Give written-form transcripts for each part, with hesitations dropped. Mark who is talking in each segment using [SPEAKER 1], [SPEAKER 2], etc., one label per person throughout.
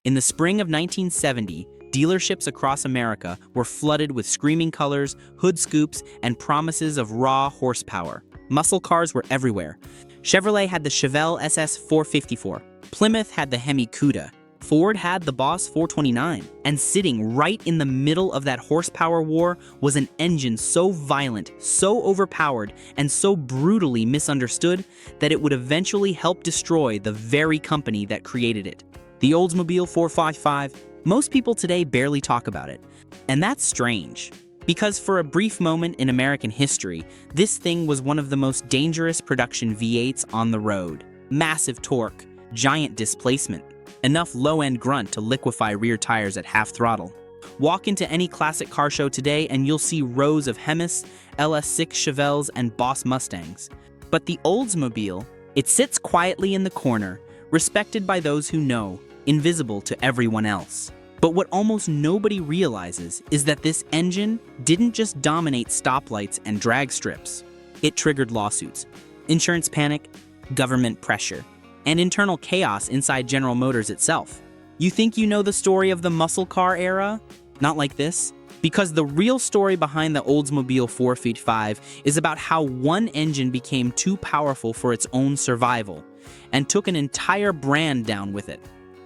[SPEAKER 1] In the spring of 1970, dealerships across America were flooded with screaming colors, hood scoops, and promises of raw horsepower. Muscle cars were everywhere. Chevrolet had the Chevelle SS 454. Plymouth had the Hemi Cuda. Ford had the Boss 429. And sitting right in the middle of that horsepower war was an engine so violent, so overpowered, and so brutally misunderstood that it would eventually help destroy the very company that created it. The Oldsmobile 455. Most people today barely talk about it. And that's strange. Because for a brief moment in American history, this thing was one of the most dangerous production V8s on the road. Massive torque, giant displacement, enough low-end grunt to liquefy rear tires at half throttle. Walk into any classic car show today and you'll see rows of Hemis, LS6 Chevelles, and Boss Mustangs. But the Oldsmobile, it sits quietly in the corner, respected by those who know, invisible to everyone else. But what almost nobody realizes is that this engine didn't just dominate stoplights and drag strips. It triggered lawsuits, insurance panic, government pressure, and internal chaos inside General Motors itself. You think you know the story of the muscle car era? Not like this. Because the real story behind the Oldsmobile 455 is about how one engine became too powerful for its own survival and took an entire brand down with it.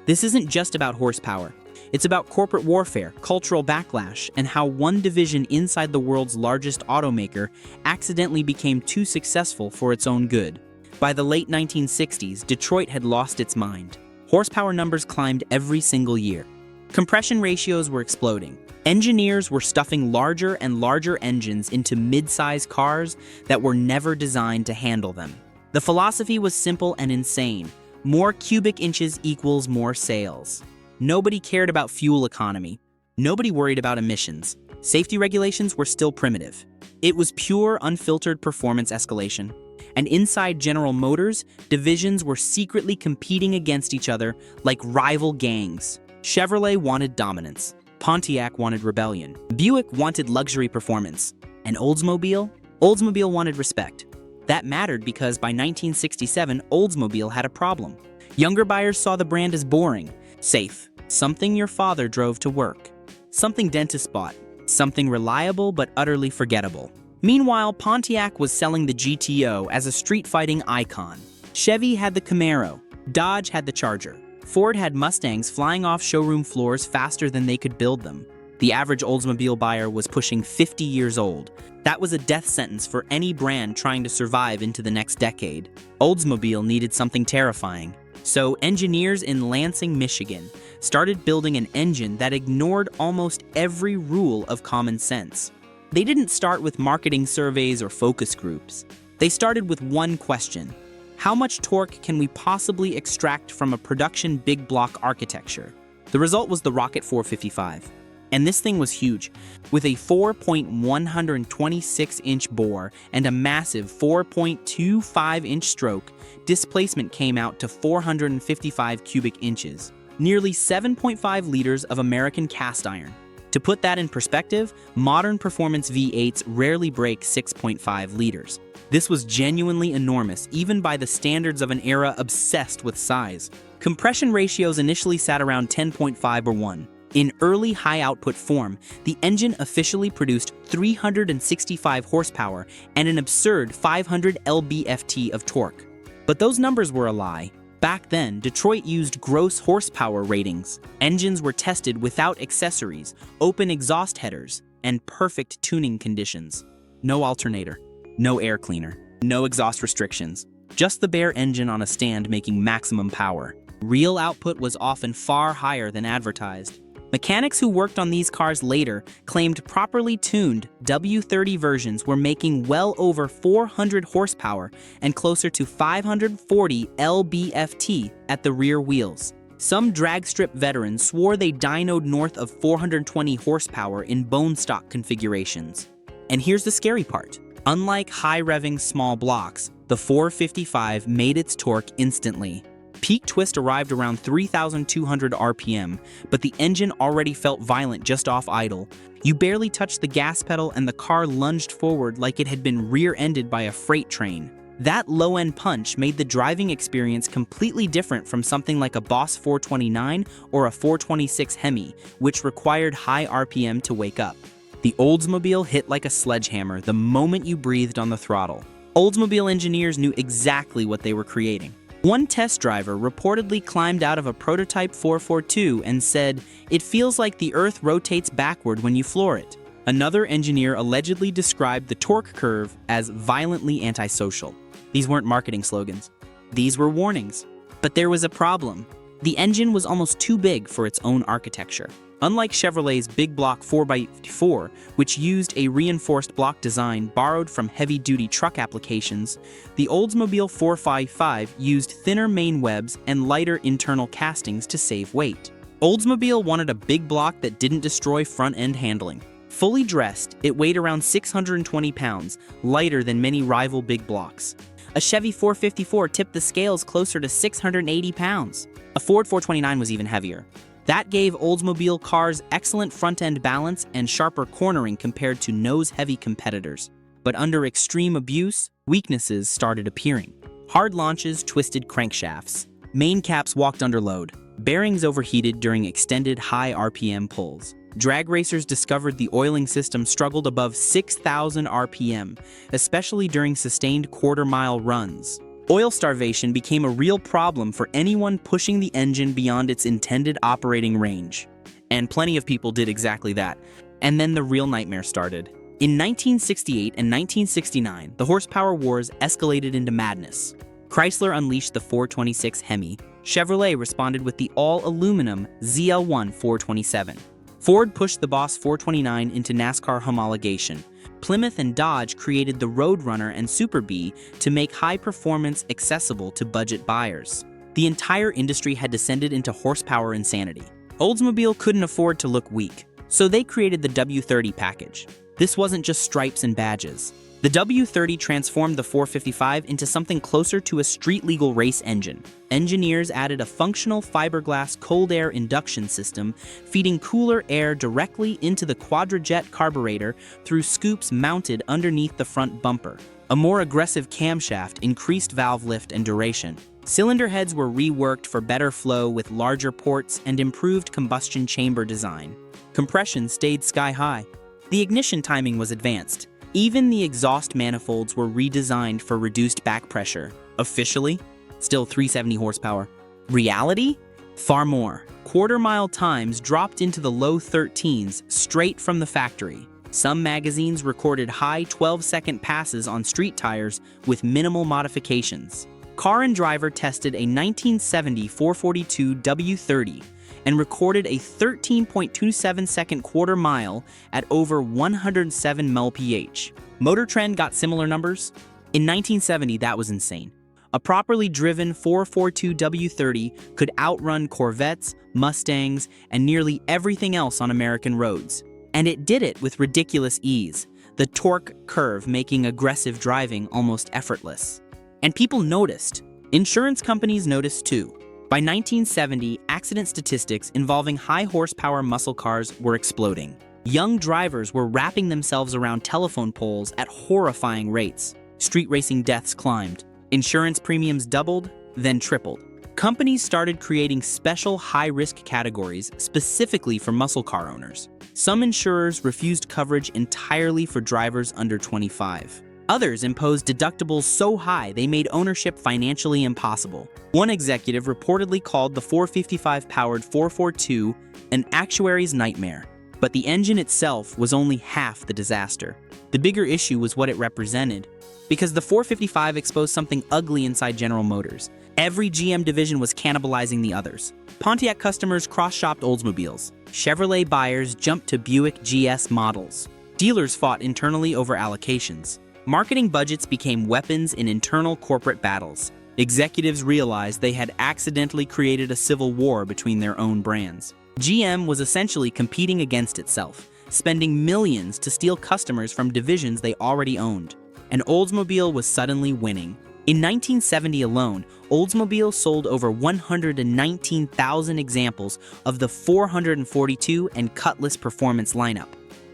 [SPEAKER 1] This isn't just about horsepower. It's about corporate warfare, cultural backlash, and how one division inside the world's largest automaker accidentally became too successful for its own good. By the late 1960s, Detroit had lost its mind. Horsepower numbers climbed every single year. Compression ratios were exploding. Engineers were stuffing larger and larger engines into mid-size cars that were never designed to handle them. The philosophy was simple and insane. More cubic inches equals more sales. Nobody cared about fuel economy. Nobody worried about emissions. Safety regulations were still primitive. It was pure, unfiltered performance escalation. And inside General Motors, divisions were secretly competing against each other like rival gangs. Chevrolet wanted dominance. Pontiac wanted rebellion. Buick wanted luxury performance. And Oldsmobile? Oldsmobile wanted respect. That mattered because by 1967, Oldsmobile had a problem. Younger buyers saw the brand as boring, safe, something your father drove to work, something dentists bought, something reliable but utterly forgettable. Meanwhile, Pontiac was selling the GTO as a street fighting icon. Chevy had the Camaro. Dodge had the Charger. Ford had Mustangs flying off showroom floors faster than they could build them. The average Oldsmobile buyer was pushing 50 years old. That was a death sentence for any brand trying to survive into the next decade. Oldsmobile needed something terrifying. So engineers in Lansing, Michigan, started building an engine that ignored almost every rule of common sense. They didn't start with marketing surveys or focus groups. They started with one question: how much torque can we possibly extract from a production big block architecture? The result was the Rocket 455. And this thing was huge. With a 4.126-inch bore and a massive 4.25-inch stroke, displacement came out to 455 cubic inches, nearly 7.5 liters of American cast iron. To put that in perspective, modern performance V8s rarely break 6.5 liters. This was genuinely enormous, even by the standards of an era obsessed with size. Compression ratios initially sat around 10.5 or 1. In early high-output form, the engine officially produced 365 horsepower and an absurd 500 lb-ft of torque. But those numbers were a lie. Back then, Detroit used gross horsepower ratings. Engines were tested without accessories, open exhaust headers, and perfect tuning conditions. No alternator, no air cleaner, no exhaust restrictions. Just the bare engine on a stand making maximum power. Real output was often far higher than advertised. Mechanics who worked on these cars later claimed properly tuned W30 versions were making well over 400 horsepower and closer to 540 lb-ft at the rear wheels. Some drag strip veterans swore they dynoed north of 420 horsepower in bone stock configurations. And here's the scary part. Unlike high-revving small blocks, the 455 made its torque instantly. Peak twist arrived around 3,200 RPM, but the engine already felt violent just off idle. You barely touched the gas pedal and the car lunged forward like it had been rear-ended by a freight train. That low-end punch made the driving experience completely different from something like a Boss 429 or a 426 Hemi, which required high RPM to wake up. The Oldsmobile hit like a sledgehammer the moment you breathed on the throttle. Oldsmobile engineers knew exactly what they were creating. One test driver reportedly climbed out of a prototype 442 and said, "It feels like the Earth rotates backward when you floor it." Another engineer allegedly described the torque curve as violently antisocial. These weren't marketing slogans. These were warnings. But there was a problem. The engine was almost too big for its own architecture. Unlike Chevrolet's big block 4x4, which used a reinforced block design borrowed from heavy-duty truck applications, the Oldsmobile 455 used thinner main webs and lighter internal castings to save weight. Oldsmobile wanted a big block that didn't destroy front-end handling. Fully dressed, it weighed around 620 pounds, lighter than many rival big blocks. A Chevy 454 tipped the scales closer to 680 pounds. A Ford 429 was even heavier. That gave Oldsmobile cars excellent front-end balance and sharper cornering compared to nose-heavy competitors. But under extreme abuse, weaknesses started appearing. Hard launches twisted crankshafts. Main caps walked under load. Bearings overheated during extended high RPM pulls. Drag racers discovered the oiling system struggled above 6,000 RPM, especially during sustained quarter-mile runs. Oil starvation became a real problem for anyone pushing the engine beyond its intended operating range. And plenty of people did exactly that. And then the real nightmare started. In 1968 and 1969, the horsepower wars escalated into madness. Chrysler unleashed the 426 Hemi. Chevrolet responded with the all-aluminum ZL1 427. Ford pushed the Boss 429 into NASCAR homologation. Plymouth and Dodge created the Roadrunner and Super Bee to make high performance accessible to budget buyers. The entire industry had descended into horsepower insanity. Oldsmobile couldn't afford to look weak, so they created the W30 package. This wasn't just stripes and badges. The W30 transformed the 455 into something closer to a street-legal race engine. Engineers added a functional fiberglass cold air induction system, feeding cooler air directly into the quadrajet carburetor through scoops mounted underneath the front bumper. A more aggressive camshaft increased valve lift and duration. Cylinder heads were reworked for better flow with larger ports and improved combustion chamber design. Compression stayed sky-high. The ignition timing was advanced. Even the exhaust manifolds were redesigned for reduced back pressure. Officially, still 370 horsepower. Reality? Far more. Quarter-mile times dropped into the low 13s straight from the factory. Some magazines recorded high 12-second passes on street tires with minimal modifications. Car and Driver tested a 1970 442 W30 and recorded a 13.27-second quarter mile at over 107 mph. Motor Trend got similar numbers. In 1970, that was insane. A properly driven 442 W30 could outrun Corvettes, Mustangs, and nearly everything else on American roads. And it did it with ridiculous ease, the torque curve making aggressive driving almost effortless. And people noticed. Insurance companies noticed too. By 1970, accident statistics involving high-horsepower muscle cars were exploding. Young drivers were wrapping themselves around telephone poles at horrifying rates. Street racing deaths climbed. Insurance premiums doubled, then tripled. Companies started creating special high-risk categories specifically for muscle car owners. Some insurers refused coverage entirely for drivers under 25. Others imposed deductibles so high they made ownership financially impossible. One executive reportedly called the 455-powered 442 an actuary's nightmare. But the engine itself was only half the disaster. The bigger issue was what it represented. Because the 455 exposed something ugly inside General Motors. Every GM division was cannibalizing the others. Pontiac customers cross-shopped Oldsmobiles. Chevrolet buyers jumped to Buick GS models. Dealers fought internally over allocations. Marketing budgets became weapons in internal corporate battles. Executives realized they had accidentally created a civil war between their own brands. GM was essentially competing against itself, spending millions to steal customers from divisions they already owned. And Oldsmobile was suddenly winning. In 1970 alone, Oldsmobile sold over 119,000 examples of the 442 and Cutlass Performance lineup.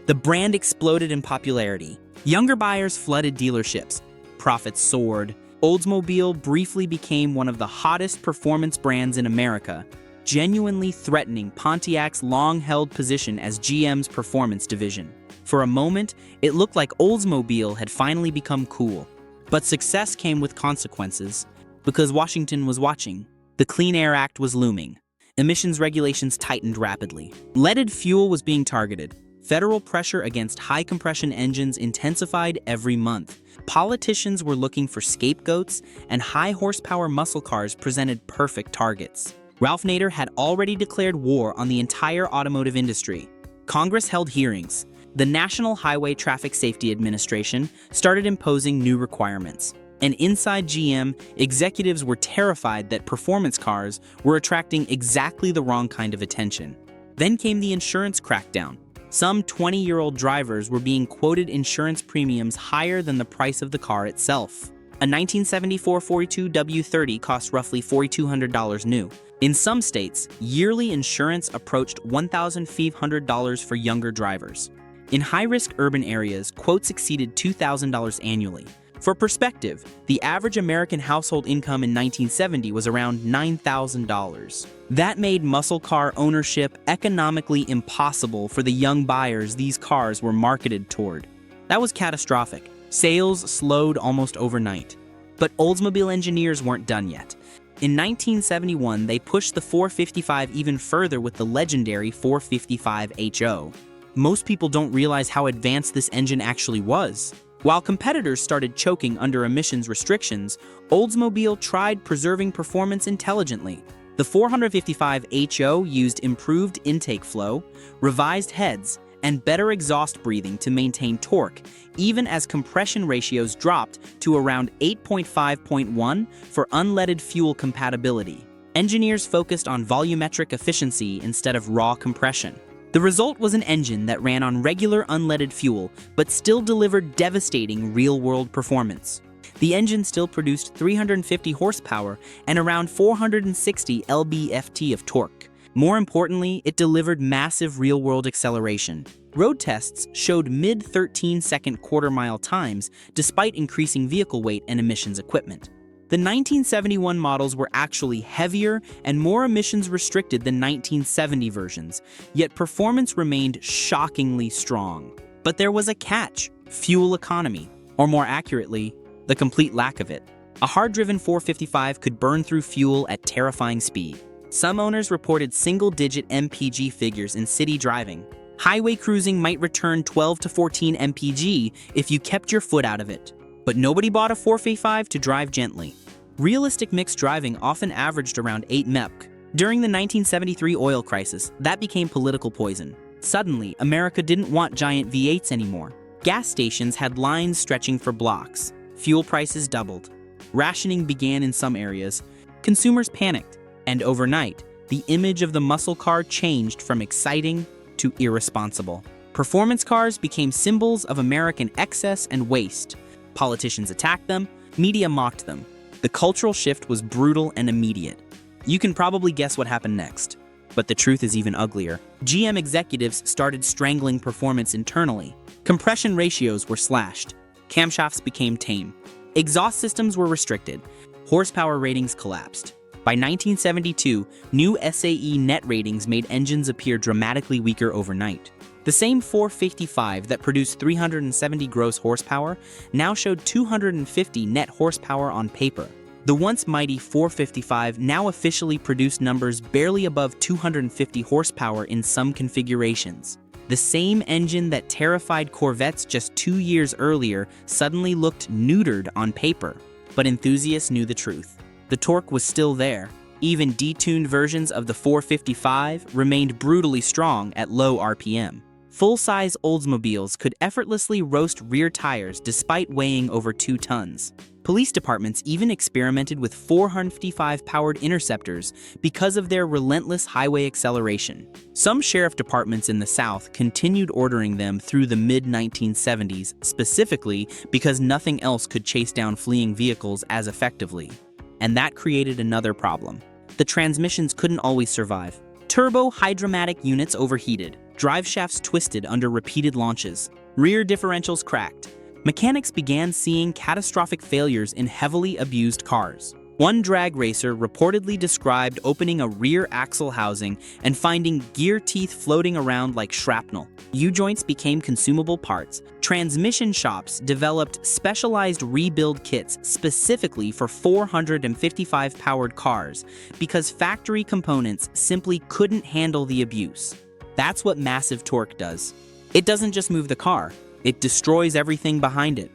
[SPEAKER 1] The brand exploded in popularity. Younger buyers flooded dealerships. Profits soared. Oldsmobile briefly became one of the hottest performance brands in America, genuinely threatening Pontiac's long-held position as GM's performance division. For a moment, it looked like Oldsmobile had finally become cool. But success came with consequences, because Washington was watching. The Clean Air Act was looming. Emissions regulations tightened rapidly. Leaded fuel was being targeted. Federal pressure against high-compression engines intensified every month. Politicians were looking for scapegoats, and high-horsepower muscle cars presented perfect targets. Ralph Nader had already declared war on the entire automotive industry. Congress held hearings. The National Highway Traffic Safety Administration started imposing new requirements. And inside GM, executives were terrified that performance cars were attracting exactly the wrong kind of attention. Then came the insurance crackdown. Some 20-year-old drivers were being quoted insurance premiums higher than the price of the car itself. A 1974 42 W30 cost roughly $4,200 new. In some states, yearly insurance approached $1,500 for younger drivers. In high-risk urban areas, quotes exceeded $2,000 annually. For perspective, the average American household income in 1970 was around $9,000. That made muscle car ownership economically impossible for the young buyers these cars were marketed toward. That was catastrophic. Sales slowed almost overnight. But Oldsmobile engineers weren't done yet. In 1971, they pushed the 455 even further with the legendary 455 HO. Most people don't realize how advanced this engine actually was. While competitors started choking under emissions restrictions, Oldsmobile tried preserving performance intelligently. The 455 HO used improved intake flow, revised heads, and better exhaust breathing to maintain torque, even as compression ratios dropped to around 8.5.1 for unleaded fuel compatibility. Engineers focused on volumetric efficiency instead of raw compression. The result was an engine that ran on regular unleaded fuel, but still delivered devastating real-world performance. The engine still produced 350 horsepower and around 460 lb-ft of torque. More importantly, it delivered massive real-world acceleration. Road tests showed mid-13-second quarter-mile times despite increasing vehicle weight and emissions equipment. The 1971 models were actually heavier and more emissions restricted than 1970 versions, yet performance remained shockingly strong. But there was a catch: fuel economy, or more accurately, the complete lack of it. A hard-driven 455 could burn through fuel at terrifying speed. Some owners reported single-digit MPG figures in city driving. Highway cruising might return 12 to 14 MPG if you kept your foot out of it. But nobody bought a 455 to drive gently. Realistic mixed driving often averaged around 8 mpg. During the 1973 oil crisis, that became political poison. Suddenly, America didn't want giant V8s anymore. Gas stations had lines stretching for blocks. Fuel prices doubled. Rationing began in some areas. Consumers panicked. And overnight, the image of the muscle car changed from exciting to irresponsible. Performance cars became symbols of American excess and waste. Politicians attacked them, media mocked them. The cultural shift was brutal and immediate. You can probably guess what happened next. But the truth is even uglier. GM executives started strangling performance internally. Compression ratios were slashed. Camshafts became tame. Exhaust systems were restricted. Horsepower ratings collapsed. By 1972, new SAE net ratings made engines appear dramatically weaker overnight. The same 455 that produced 370 gross horsepower now showed 250 net horsepower on paper. The once mighty 455 now officially produced numbers barely above 250 horsepower in some configurations. The same engine that terrified Corvettes just 2 years earlier suddenly looked neutered on paper. But enthusiasts knew the truth. The torque was still there. Even detuned versions of the 455 remained brutally strong at low RPM. Full-size Oldsmobiles could effortlessly roast rear tires despite weighing over 2 tons. Police departments even experimented with 455-powered interceptors because of their relentless highway acceleration. Some sheriff departments in the South continued ordering them through the mid-1970s, specifically because nothing else could chase down fleeing vehicles as effectively. And that created another problem. The transmissions couldn't always survive. Turbo hydromatic units overheated. Drive shafts twisted under repeated launches. Rear differentials cracked. mechanics began seeing catastrophic failures in heavily abused cars. One drag racer reportedly described opening a rear axle housing and finding gear teeth floating around like shrapnel. U-joints became consumable parts. Transmission shops developed specialized rebuild kits specifically for 455-powered cars because factory components simply couldn't handle the abuse. That's what massive torque does. It doesn't just move the car, it destroys everything behind it.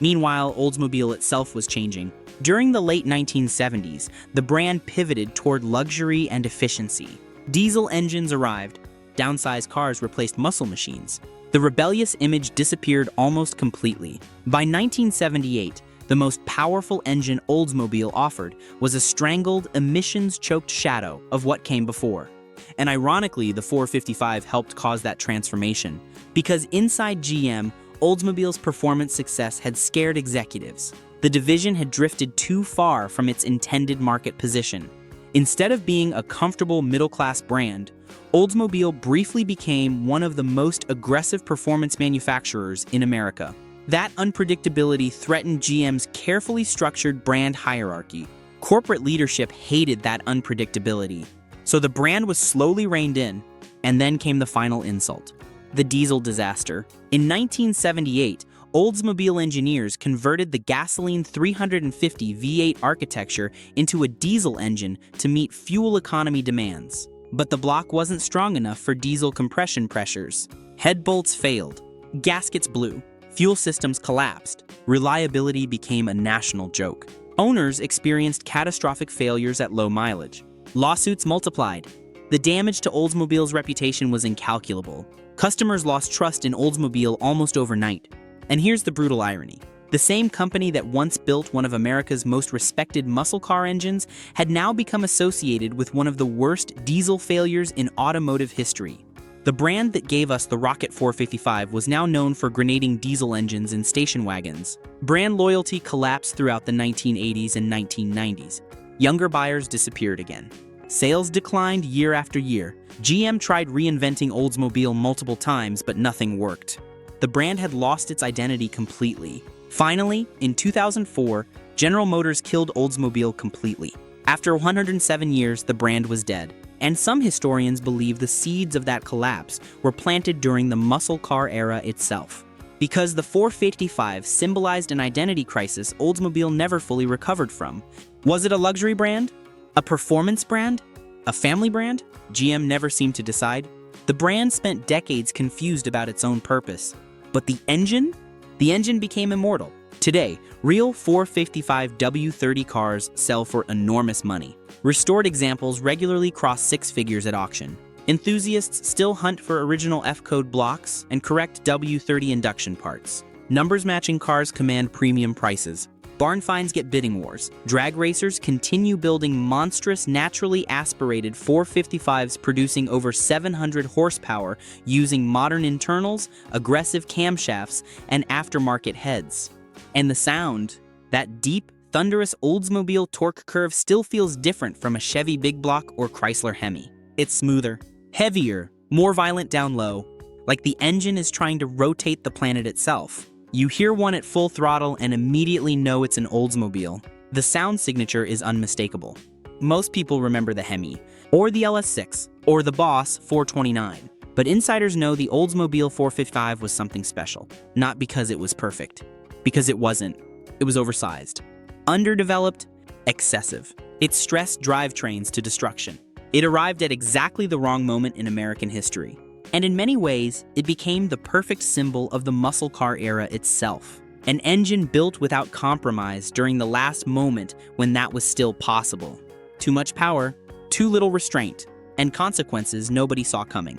[SPEAKER 1] Meanwhile, Oldsmobile itself was changing. During the late 1970s, the brand pivoted toward luxury and efficiency. Diesel engines arrived. Downsized cars replaced muscle machines. The rebellious image disappeared almost completely. By 1978, the most powerful engine Oldsmobile offered was a strangled, emissions-choked shadow of what came before. And ironically, the 455 helped cause that transformation. Because inside GM, Oldsmobile's performance success had scared executives. The division had drifted too far from its intended market position. Instead of being a comfortable middle-class brand, Oldsmobile briefly became one of the most aggressive performance manufacturers in America. That unpredictability threatened GM's carefully structured brand hierarchy. Corporate leadership hated that unpredictability. So the brand was slowly reined in, and then came the final insult: the diesel disaster. In 1978, Oldsmobile engineers converted the gasoline 350 V8 architecture into a diesel engine to meet fuel economy demands. But the block wasn't strong enough for diesel compression pressures. Head bolts failed, gaskets blew, fuel systems collapsed, reliability became a national joke. Owners experienced catastrophic failures at low mileage. Lawsuits multiplied. The damage to Oldsmobile's reputation was incalculable. Customers lost trust in Oldsmobile almost overnight. And here's the brutal irony. The same company that once built one of America's most respected muscle car engines had now become associated with one of the worst diesel failures in automotive history. The brand that gave us the Rocket 455 was now known for grenading diesel engines in station wagons. Brand loyalty collapsed throughout the 1980s and 1990s. Younger buyers disappeared again. Sales declined year after year. GM tried reinventing Oldsmobile multiple times, but nothing worked. The brand had lost its identity completely. Finally, in 2004, General Motors killed Oldsmobile completely. After 107 years, the brand was dead. And some historians believe the seeds of that collapse were planted during the muscle car era itself. Because the 455 symbolized an identity crisis Oldsmobile never fully recovered from. Was it a luxury brand? A performance brand? A family brand? GM never seemed to decide. The brand spent decades confused about its own purpose. But the engine? The engine became immortal. Today, real 455 W30 cars sell for enormous money. Restored examples regularly cross six figures at auction. Enthusiasts still hunt for original F-code blocks and correct W30 induction parts. Numbers-matching cars command premium prices. Barn finds get bidding wars. Drag racers continue building monstrous, naturally aspirated 455s producing over 700 horsepower using modern internals, aggressive camshafts, and aftermarket heads. And the sound, that deep, thunderous Oldsmobile torque curve still feels different from a Chevy Big Block or Chrysler Hemi. It's smoother, heavier, more violent down low, like the engine is trying to rotate the planet itself. You hear one at full throttle and immediately know it's an Oldsmobile. The sound signature is unmistakable. Most people remember the Hemi, or the LS6, or the Boss 429. But insiders know the Oldsmobile 455 was something special. Not because it was perfect. Because it wasn't. It was oversized. Underdeveloped, excessive. It stressed drivetrains to destruction. It arrived at exactly the wrong moment in American history. And in many ways, it became the perfect symbol of the muscle car era itself. An engine built without compromise during the last moment when that was still possible. Too much power, too little restraint, and consequences nobody saw coming.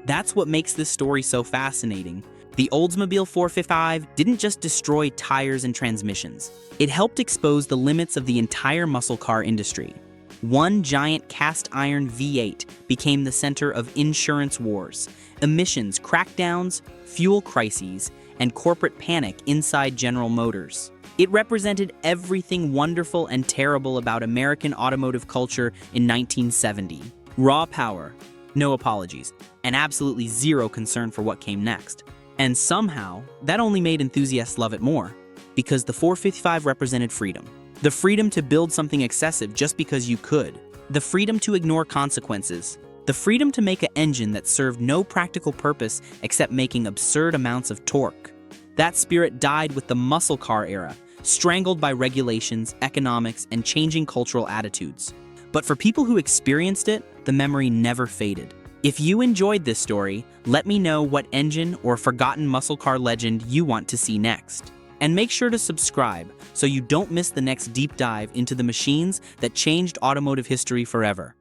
[SPEAKER 1] That's what makes this story so fascinating. The Oldsmobile 455 didn't just destroy tires and transmissions. It helped expose the limits of the entire muscle car industry. One giant cast iron V8 became the center of insurance wars, emissions crackdowns, fuel crises, and corporate panic inside General Motors. It represented everything wonderful and terrible about American automotive culture in 1970. Raw power, no apologies, and absolutely zero concern for what came next. And somehow, that only made enthusiasts love it more, because the 455 represented freedom. The freedom to build something excessive just because you could. The freedom to ignore consequences. The freedom to make an engine that served no practical purpose except making absurd amounts of torque. That spirit died with the muscle car era, strangled by regulations, economics, and changing cultural attitudes. But for people who experienced it, the memory never faded. If you enjoyed this story, let me know what engine or forgotten muscle car legend you want to see next. And make sure to subscribe so you don't miss the next deep dive into the machines that changed automotive history forever.